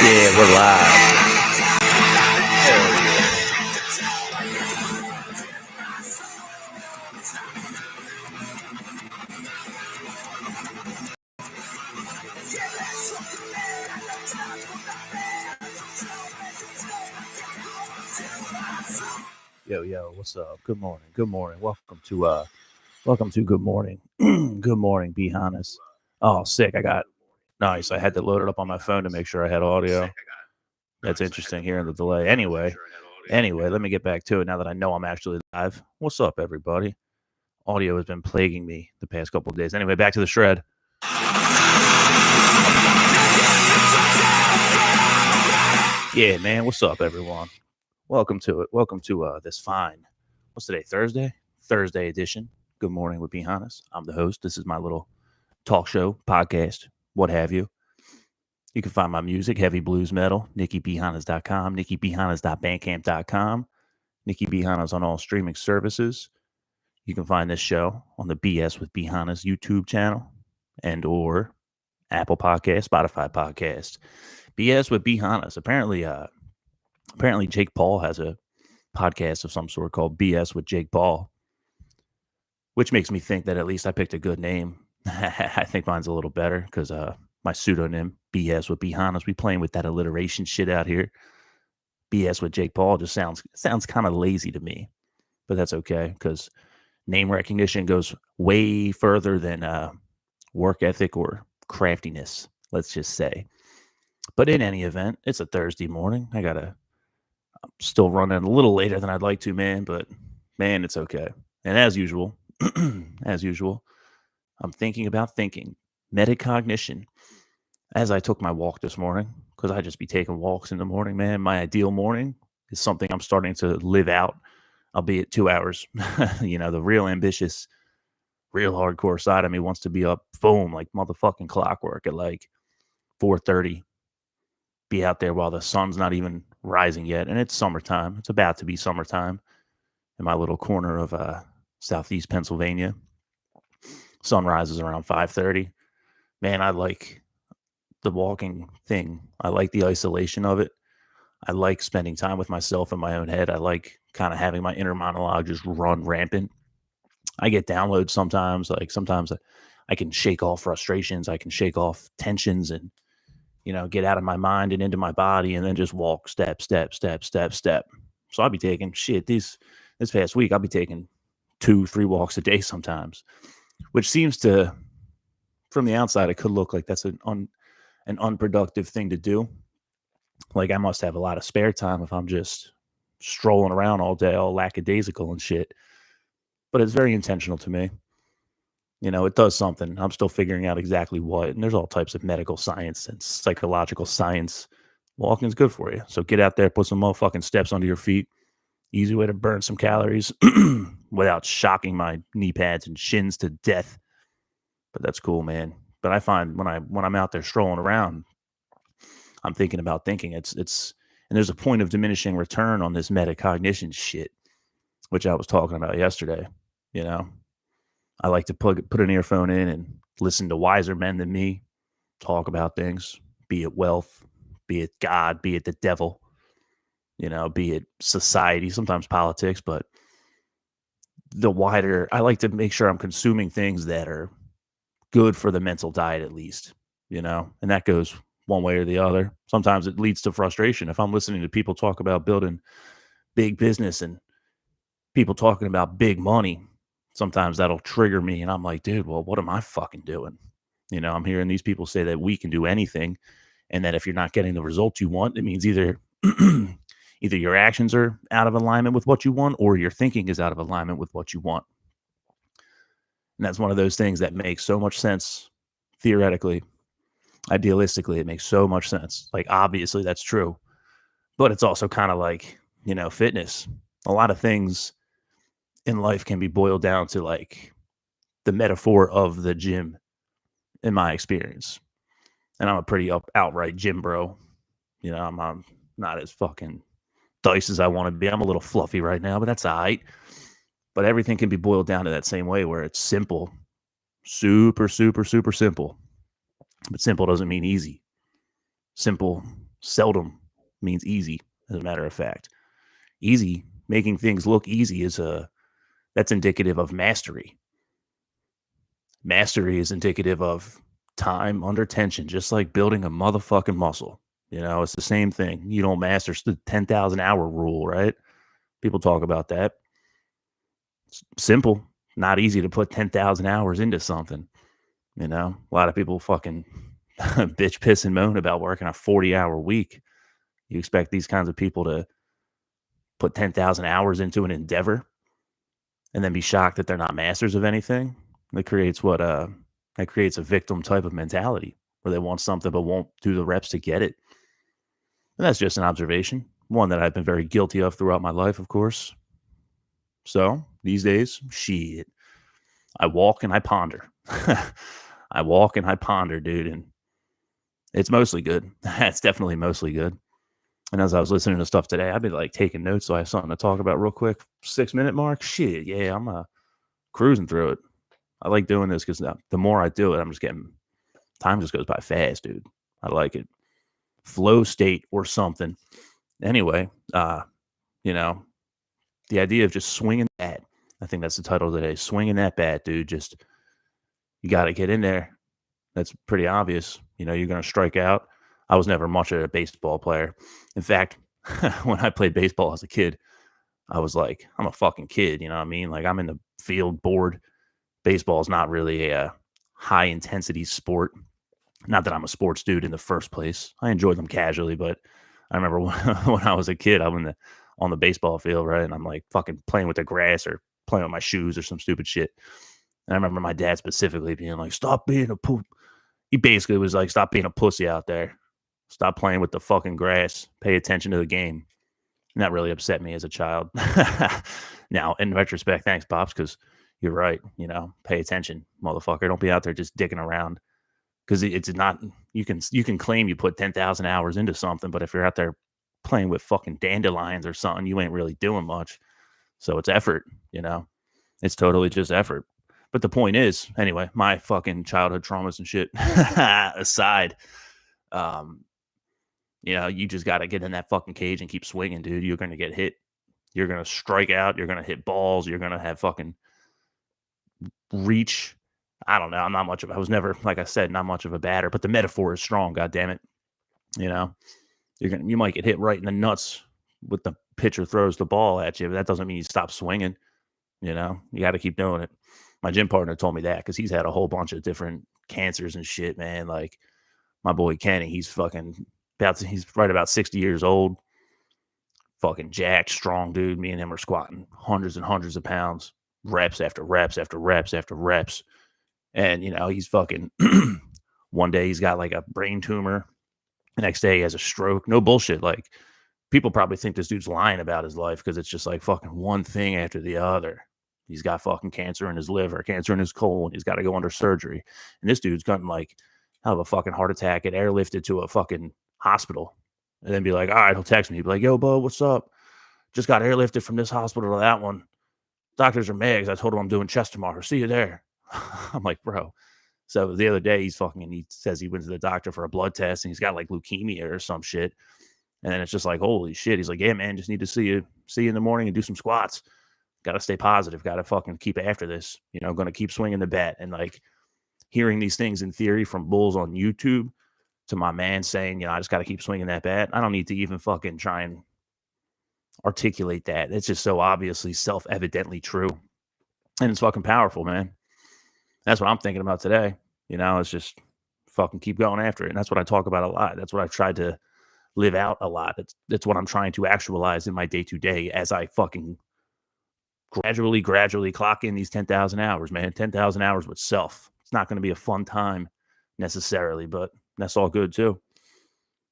Yeah, we're live. Yo, what's up? Good morning. Welcome to Good Morning. Good morning, B Hannas. Oh, sick. Nice. I had to load it up on my phone to make sure I had audio. That's interesting hearing the delay. Anyway, let me get back to it now that I know I'm actually live. What's up, everybody? Audio has been plaguing me the past couple of days. Anyway, back to the shred. Yeah, man. What's up, everyone? Welcome to it. Welcome to this fine. What's today? Thursday edition. Good morning with B Hannas. I'm the host. This is my little talk show, podcast, what have you. You can find my music, heavy blues metal, nickybhannas.com, nickybhannas.bandcamp.com, Nicky B Hannas on all streaming services. You can find this show on the BS with B Hannas YouTube channel and or Apple Podcast, Spotify Podcast. BS with B Hannas. Apparently Jake Paul has a podcast of some sort called BS with Jake Paul, which makes me think that at least I picked a good name. I think mine's a little better because my pseudonym, BS with B Hannas, we playing with that alliteration shit out here. BS with Jake Paul just sounds kind of lazy to me, but that's okay because name recognition goes way further than work ethic or craftiness, let's just say. But in any event, it's a Thursday morning. I'm still running a little later than I'd like to, man, but man, it's okay. And as usual, I'm thinking about thinking. Metacognition. As I took my walk this morning, because I just be taking walks in the morning, man. My ideal morning is something I'm starting to live out, albeit 2 hours. The real ambitious, real hardcore side of me wants to be up, boom, like motherfucking clockwork at like 4:30. Be out there while the sun's not even rising yet. And it's summertime. It's about to be summertime in my little corner of southeast Pennsylvania. Sun rises around 5:30. Man, I like the walking thing. I like the isolation of it. I like spending time with myself in my own head. I like kind of having my inner monologue just run rampant. I get downloads sometimes. Like sometimes I can shake off frustrations. I can shake off tensions and, get out of my mind and into my body and then just walk step. So I'll be taking this past week, I'll be taking 2-3 walks a day sometimes, which seems to, from the outside, it could look like that's an unproductive thing to do. Like I must have a lot of spare time if I'm just strolling around all day, all lackadaisical and shit. But it's very intentional to me. It does something. I'm still figuring out exactly what. And there's all types of medical science and psychological science. Walking is good for you. So get out there, put some motherfucking steps under your feet. Easy way to burn some calories without shocking my knee pads and shins to death. But that's cool, man. But I find when I'm out there strolling around, I'm thinking about thinking. It's and there's a point of diminishing return on this metacognition shit, which I was talking about yesterday. I like to put an earphone in and listen to wiser men than me talk about things, be it wealth, be it God, be it the devil, be it society, sometimes politics, but I like to make sure I'm consuming things that are good for the mental diet at least, and that goes one way or the other. Sometimes it leads to frustration. If I'm listening to people talk about building big business and people talking about big money, sometimes that'll trigger me. And I'm like, dude, well, what am I fucking doing? I'm hearing these people say that we can do anything. And that if you're not getting the results you want, it means either your actions are out of alignment with what you want or your thinking is out of alignment with what you want. And that's one of those things that makes so much sense theoretically. Idealistically, it makes so much sense. Like, obviously, that's true. But it's also kind of like, fitness. A lot of things in life can be boiled down to like the metaphor of the gym, in my experience. And I'm a pretty outright gym bro. I'm not as fucking dice as I want to be. I'm a little fluffy right now, but that's all right. But everything can be boiled down to that same way where it's simple. Super, super, super simple. But simple doesn't mean easy. Simple Seldom means easy, as a matter of fact. Easy, making things look easy that's indicative of mastery. Mastery is indicative of time under tension, just like building a motherfucking muscle. It's the same thing. You don't master the 10,000 hour rule, right? People talk about that. It's simple, not easy to put 10,000 hours into something. A lot of people fucking bitch, piss, and moan about working a 40-hour week. You expect these kinds of people to put 10,000 hours into an endeavor and then be shocked that they're not masters of anything? That creates that creates a victim type of mentality where they want something but won't do the reps to get it. And that's just an observation, one that I've been very guilty of throughout my life, of course. So these days, shit, I walk and I ponder. I walk and I ponder, dude, and it's mostly good. It's definitely mostly good. And as I was listening to stuff today, I've been like taking notes, so I have something to talk about real quick. 6-minute mark, shit, yeah, I'm cruising through it. I like doing this because the more I do it, I'm just getting time just goes by fast, dude. I like it. Flow state or something. Anyway, the idea of just swinging that. I think that's the title of the day. Swinging that bat, dude. Just you got to get in there. That's pretty obvious. You're going to strike out. I was never much of a baseball player. In fact, when I played baseball as a kid, I was like, I'm a fucking kid. You know what I mean? Like I'm in the field bored. Baseball is not really a high intensity sport. Not that I'm a sports dude in the first place. I enjoyed them casually, but I remember when I was a kid, I'm on the baseball field, right? And I'm like fucking playing with the grass or playing with my shoes or some stupid shit. And I remember my dad specifically being like, stop being a poop. He basically was like, stop being a pussy out there. Stop playing with the fucking grass. Pay attention to the game. And that really upset me as a child. Now, in retrospect, thanks, Pops, because you're right. Pay attention, motherfucker. Don't be out there just dicking around. Because it's not, you can claim you put 10,000 hours into something, but if you're out there playing with fucking dandelions or something, you ain't really doing much. So it's effort, it's totally just effort. But the point is, anyway, my fucking childhood traumas and shit aside, you just got to get in that fucking cage and keep swinging, dude. You're going to get hit. You're going to strike out. You're going to hit balls. You're going to have fucking reach. I don't know. I was never, like I said, not much of a batter, but the metaphor is strong. God damn it. You might get hit right in the nuts with the pitcher throws the ball at you, but that doesn't mean you stop swinging. You got to keep doing it. My gym partner told me that because he's had a whole bunch of different cancers and shit, man. Like my boy Kenny, he's right about 60 years old. Fucking jacked, strong dude. Me and him are squatting hundreds and hundreds of pounds, reps after reps after reps after reps. And, he's fucking, one day he's got like a brain tumor. The next day he has a stroke. No bullshit. Like people probably think this dude's lying about his life because it's just like fucking one thing after the other. He's got fucking cancer in his liver, cancer in his colon. He's got to go under surgery. And this dude's gotten like, have a fucking heart attack, get airlifted to a fucking hospital. And then be like, all right, he'll text me. He'll be like, yo, bud, what's up? Just got airlifted from this hospital to that one. Doctors are mad because I told him I'm doing chest tomorrow. See you there. I'm like, bro. So the other day he says he went to the doctor for a blood test and he's got like leukemia or some shit. And then it's just like, holy shit. He's like, yeah, man, just need to see you in the morning and do some squats. Got to stay positive. Got to fucking keep after this. Going to keep swinging the bat. And like hearing these things in theory from bulls on YouTube to my man saying, I just got to keep swinging that bat. I don't need to even fucking try and articulate that. It's just so obviously self-evidently true. And it's fucking powerful, man. That's what I'm thinking about today. It's just fucking keep going after it. And that's what I talk about a lot. That's what I've tried to live out a lot. That's what I'm trying to actualize in my day-to-day as I fucking gradually clock in these 10,000 hours, man. 10,000 hours with self. It's not going to be a fun time necessarily, but that's all good too.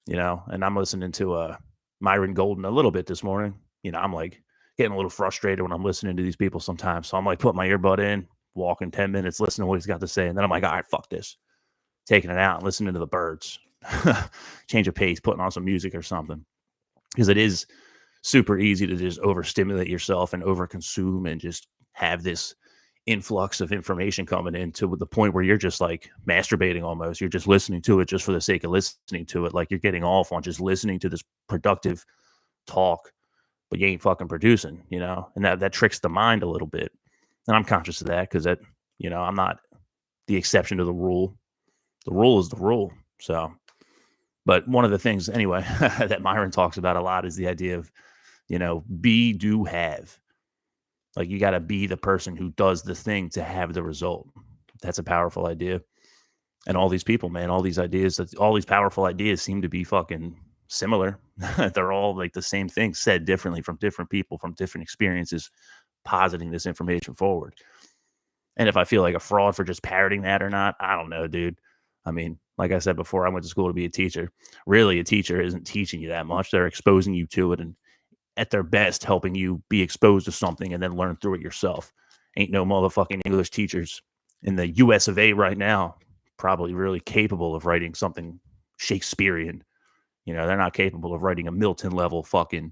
And I'm listening to Myron Golden a little bit this morning. I'm like getting a little frustrated when I'm listening to these people sometimes. So I'm like putting my earbud in, walking 10 minutes, listening to what he's got to say. And then I'm like, all right, fuck this. Taking it out and listening to the birds. Change of pace, putting on some music or something. Because it is super easy to just overstimulate yourself and overconsume and just have this influx of information coming in to the point where you're just like masturbating almost. You're just listening to it just for the sake of listening to it. Like you're getting off on just listening to this productive talk, but you ain't fucking producing, and that tricks the mind a little bit. And I'm conscious of that because I'm not the exception to the rule. The rule is the rule. So, but one of the things anyway that Myron talks about a lot is the idea of, be, do, have. Like you got to be the person who does the thing to have the result. That's a powerful idea. And all these people, man, all these ideas, all these powerful ideas seem to be fucking similar. They're all like the same thing said differently from different people, from different experiences, positing this information forward. And if I feel like a fraud for just parroting that or not, I don't know, dude. I mean, like I said before, I went to school to be a teacher. Really, a teacher isn't teaching you that much. They're exposing you to it and at their best helping you be exposed to something and then learn through it yourself. Ain't no motherfucking English teachers in the US of A right now probably really capable of writing something Shakespearean. They're not capable of writing a Milton level fucking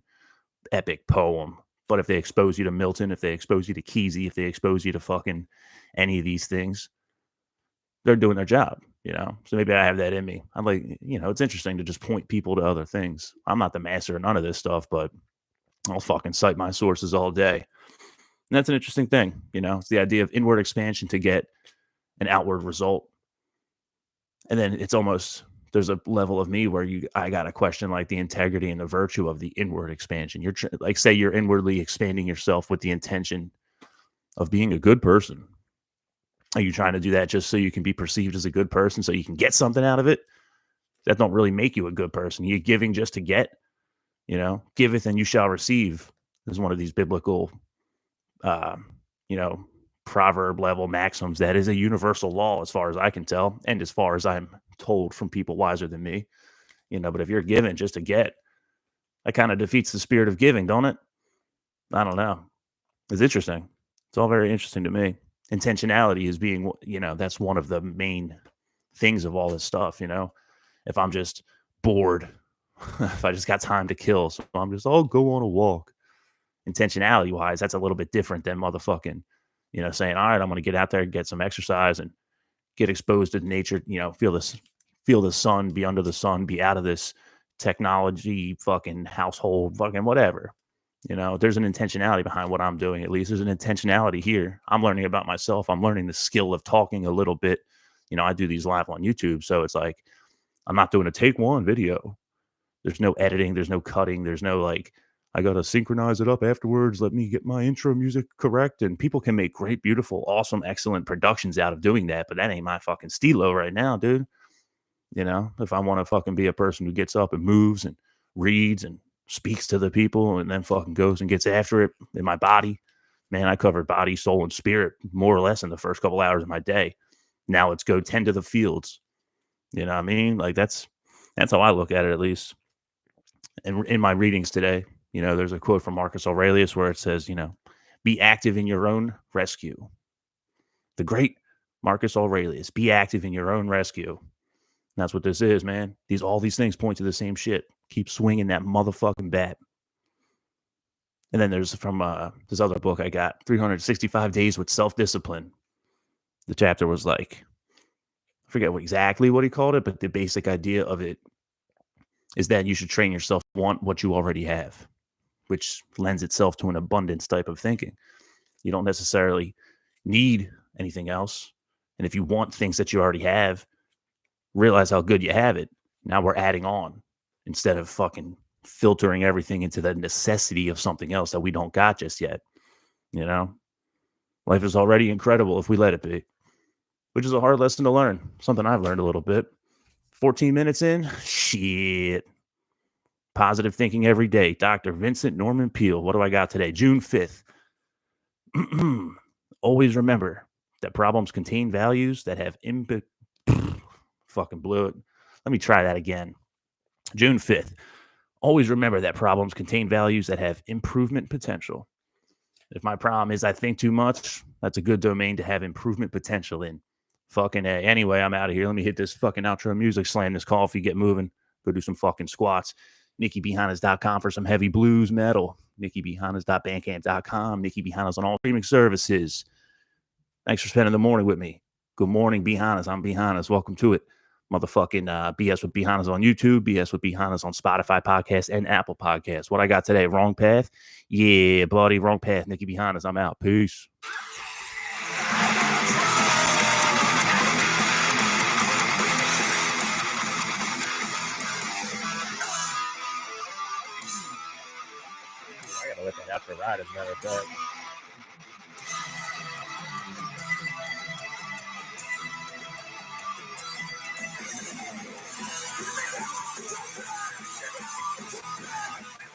epic poem. But if they expose you to Milton, if they expose you to Kesey, if they expose you to fucking any of these things, they're doing their job, So maybe I have that in me. I'm like, it's interesting to just point people to other things. I'm not the master of none of this stuff, but I'll fucking cite my sources all day. And that's an interesting thing, It's the idea of inward expansion to get an outward result. And then it's almost, there's a level of me where I got to question like the integrity and the virtue of the inward expansion. You're like, say you're inwardly expanding yourself with the intention of being a good person. Are you trying to do that just so you can be perceived as a good person, so you can get something out of it? That don't really make you a good person. You're giving just to get, giveth and you shall receive is one of these biblical, proverb level maxims that is a universal law as far as I can tell. And as far as I'm told from people wiser than me, but if you're giving just to get, that kind of defeats the spirit of giving, don't it? I don't know. It's interesting. It's all very interesting to me. Intentionality is being, that's one of the main things of all this stuff, if I'm just bored, if I just got time to kill, so I'm just, I'll go on a walk. Intentionality wise, that's a little bit different than motherfucking, saying, all right, I'm going to get out there and get some exercise and get exposed to nature, feel the sun, be under the sun, be out of this technology, fucking household, fucking whatever. There's an intentionality behind what I'm doing. At least there's an intentionality here. I'm learning about myself. I'm learning the skill of talking a little bit. I do these live on YouTube. So it's like, I'm not doing a take one video. There's no editing. There's no cutting. There's no like, I got to synchronize it up afterwards. Let me get my intro music correct. And people can make great, beautiful, awesome, excellent productions out of doing that. But that ain't my fucking stilo right now, dude. If I want to fucking be a person who gets up and moves and reads and speaks to the people and then fucking goes and gets after it in my body, man, I covered body, soul, and spirit more or less in the first couple hours of my day. Now let's go tend to the fields. You know what I mean? Like that's how I look at it, at least. And in my readings today, there's a quote from Marcus Aurelius where it says, be active in your own rescue. The great Marcus Aurelius, be active in your own rescue. And that's what this is, man. All these things point to the same shit. Keep swinging that motherfucking bat. And then there's from this other book I got, 365 Days with Self-Discipline. The chapter was like, I forget exactly what he called it, but the basic idea of it is that you should train yourself to want what you already have, which lends itself to an abundance type of thinking. You don't necessarily need anything else. And if you want things that you already have, realize how good you have it. Now we're adding on instead of fucking filtering everything into the necessity of something else that we don't got just yet. Life is already incredible if we let it be, which is a hard lesson to learn. Something I've learned a little bit. 14 minutes in, shit. Positive thinking every day. Dr. Vincent Norman Peale. What do I got today? June 5th. Always remember that problems contain values that have fucking blew it. Let me try that again. June 5th. Always remember that problems contain values that have improvement potential. If my problem is I think too much, that's a good domain to have improvement potential in. Fucking A. Anyway, I'm out of here. Let me hit this fucking outro music, slam this coffee, get moving, go do some fucking squats. NikkiBHannas.com for some heavy blues metal. NikkiBHannas.bandcamp.com. Nikki B Hannas on all streaming services. Thanks for spending the morning with me. Good morning, B Hannas. I'm B Hannas. Welcome to it. Motherfucking BS with B Hannas on YouTube, BS with B Hannas on Spotify podcast and Apple Podcasts. What I got today? Wrong path? Yeah, buddy, wrong path. Nikki B Hannas. I'm out. Peace. I gotta let that outro ride as a matter of fact.